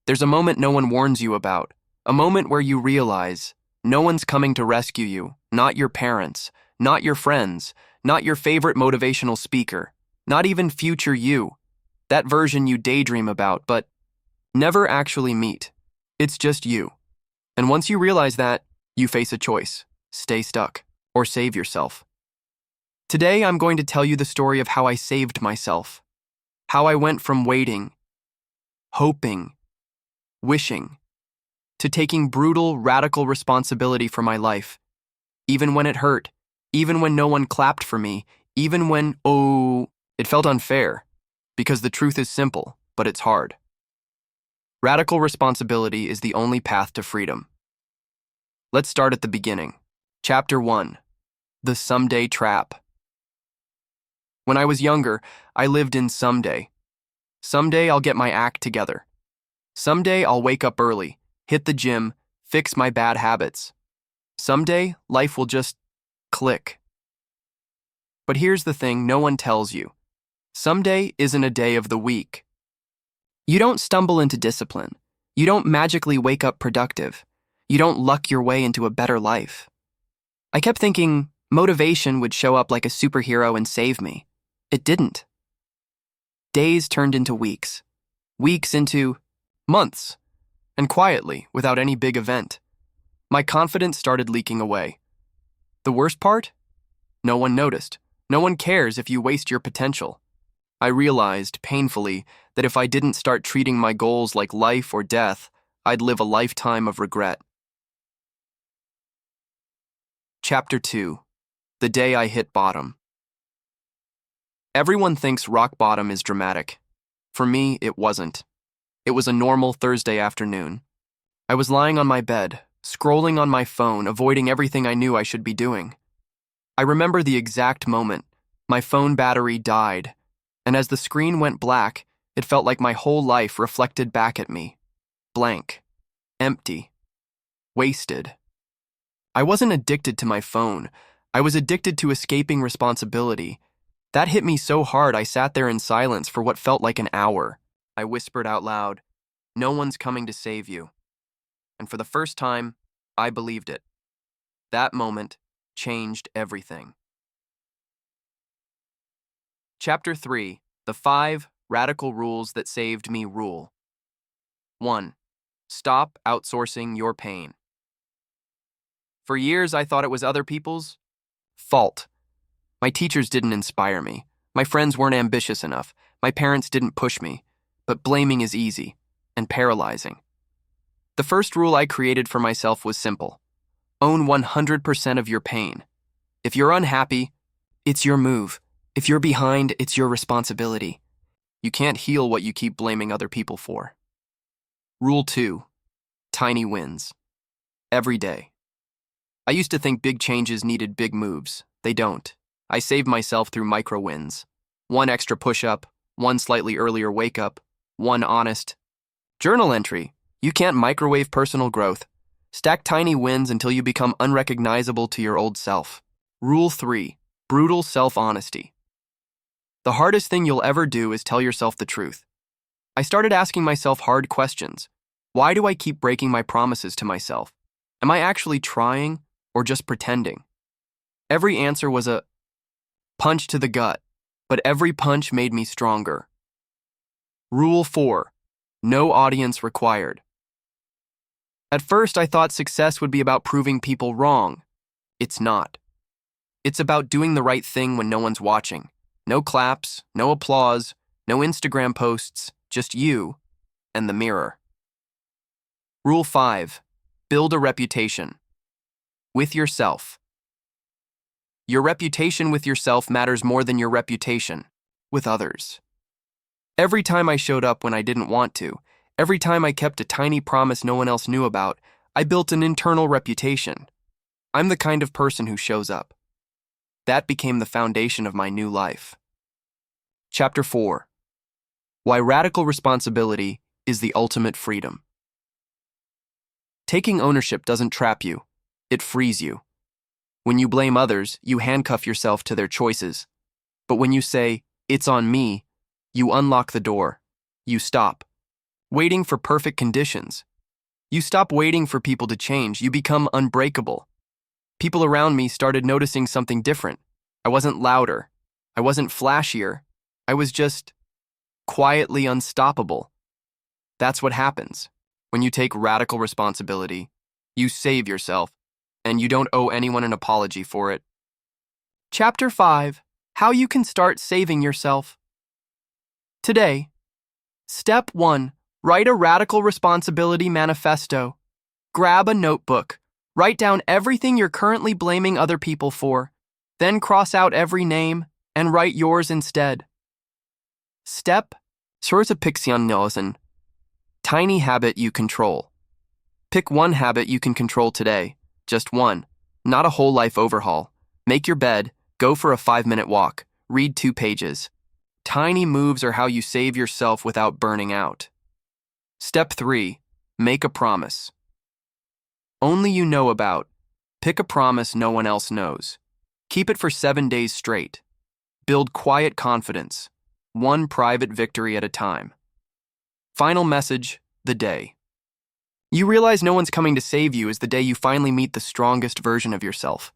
There's a moment no one warns you about, a moment where you realize no one's coming to rescue you, not your parents, not your friends, not your favorite motivational speaker, not even future you, that version you daydream about but never actually meet. It's just you. And once you realize that, you face a choice: stay stuck or save yourself. Today, I'm going to tell you the story of how I saved myself, how I went from waiting, hoping, wishing, to taking brutal, radical responsibility for my life, even when it hurt, even when no one clapped for me, even when, it felt unfair, because the truth is simple, but it's hard. Radical responsibility is the only path to freedom. Let's start at the beginning. Chapter 1. The Someday Trap. When I was younger, I lived in someday. Someday I'll get my act together. Someday I'll wake up early, hit the gym, fix my bad habits. Someday, life will just click. But here's the thing no one tells you. Someday isn't a day of the week. You don't stumble into discipline. You don't magically wake up productive. You don't luck your way into a better life. I kept thinking motivation would show up like a superhero and save me. It didn't. Days turned into weeks. Weeks into months. And quietly, without any big event, my confidence started leaking away. The worst part? No one noticed. No one cares if you waste your potential. I realized, painfully, that if I didn't start treating my goals like life or death, I'd live a lifetime of regret. Chapter 2. The Day I Hit Bottom. Everyone thinks rock bottom is dramatic. For me, it wasn't. It was a normal Thursday afternoon. I was lying on my bed, scrolling on my phone, avoiding everything I knew I should be doing. I remember the exact moment. My phone battery died, and as the screen went black, it felt like my whole life reflected back at me. Blank. Empty. Wasted. I wasn't addicted to my phone. I was addicted to escaping responsibility. That hit me so hard I sat there in silence for what felt like an hour. I whispered out loud, "No one's coming to save you." And for the first time, I believed it. That moment changed everything. Chapter 3. The 5 Radical Rules That Saved Me Rule. 1. Stop outsourcing your pain. For years, I thought it was other people's fault. My teachers didn't inspire me. My friends weren't ambitious enough. My parents didn't push me. But blaming is easy and paralyzing. The first rule I created for myself was simple. Own 100% of your pain. If you're unhappy, it's your move. If you're behind, it's your responsibility. You can't heal what you keep blaming other people for. Rule 2. Tiny wins. Every day. I used to think big changes needed big moves. They don't. I saved myself through micro wins. One extra push-up, one slightly earlier wake-up, one honest journal entry. You can't microwave personal growth. Stack tiny wins until you become unrecognizable to your old self. Rule 3. Brutal self-honesty. The hardest thing you'll ever do is tell yourself the truth. I started asking myself hard questions. Why do I keep breaking my promises to myself? Am I actually trying or just pretending? Every answer was a punch to the gut, but every punch made me stronger. Rule 4. No audience required. At first, I thought success would be about proving people wrong. It's not. It's about doing the right thing when no one's watching. No claps, no applause, no Instagram posts, just you and the mirror. Rule 5. Build a reputation. With yourself. Your reputation with yourself matters more than your reputation with others. Every time I showed up when I didn't want to, every time I kept a tiny promise no one else knew about, I built an internal reputation. I'm the kind of person who shows up. That became the foundation of my new life. Chapter 4. Why radical responsibility is the ultimate freedom. Taking ownership doesn't trap you, it frees you. When you blame others, you handcuff yourself to their choices. But when you say, "It's on me," you unlock the door. You stop. waiting for perfect conditions. You stop waiting for people to change, you become unbreakable. People around me started noticing something different. I wasn't louder. I wasn't flashier. I was just quietly unstoppable. That's what happens. When you take radical responsibility, you save yourself, and you don't owe anyone an apology for it. Chapter 5: How you can start saving yourself. Today, Step 1. Write a radical responsibility manifesto. Grab a notebook. Write down everything you're currently blaming other people for. Then cross out every name and write yours instead. Step Sortepixionnosen. Tiny habit you control. Pick one habit you can control today. Just one. Not a whole life overhaul. Make your bed. Go for a 5-minute walk. Read 2 pages. Tiny moves are how you save yourself without burning out. Step 3. Make a promise. Only you know about. Pick a promise no one else knows. Keep it for 7 days straight. Build quiet confidence. One private victory at a time. Final message: the day you realize no one's coming to save you is the day you finally meet the strongest version of yourself.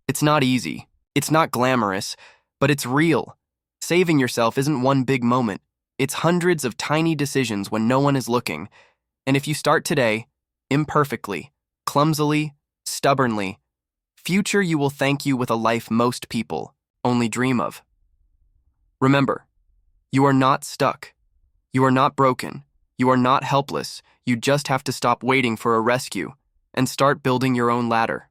It's not easy. It's not glamorous, but it's real. Saving yourself isn't one big moment. It's hundreds of tiny decisions when no one is looking. And if you start today, imperfectly, clumsily, stubbornly, future you will thank you with a life most people only dream of. Remember, you are not stuck. You are not broken. You are not helpless. You just have to stop waiting for a rescue and start building your own ladder.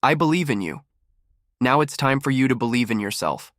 I believe in you. Now it's time for you to believe in yourself.